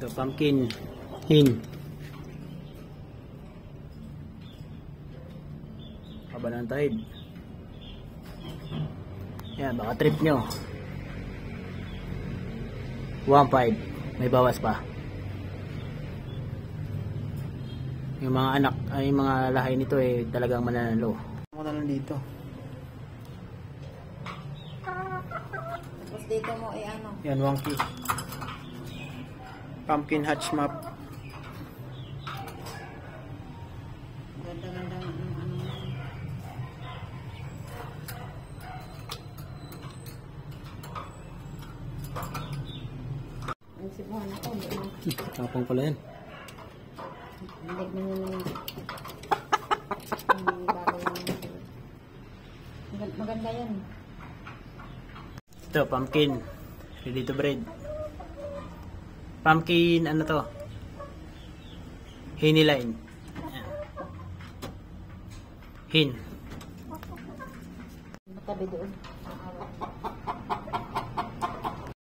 Ito, pumpkin hin. Kabanang tahid. Yan, baka trip nyo. 1.5. May bawas pa. Yung mga anak, ay mga lahay nito eh talagang mananalo. Ako na lang dito. Tapos dito mo ano. Yan, wonky. Pumpkin hatch map. Ganda-ganda ng ano. Ang sibuhan ako. Tapong pala yan. Hindi mo nyo maganda yan. Ito, pumpkin. Ready to breed. Pumpkin, ano to? Hinny line. Hin. Matabi doon.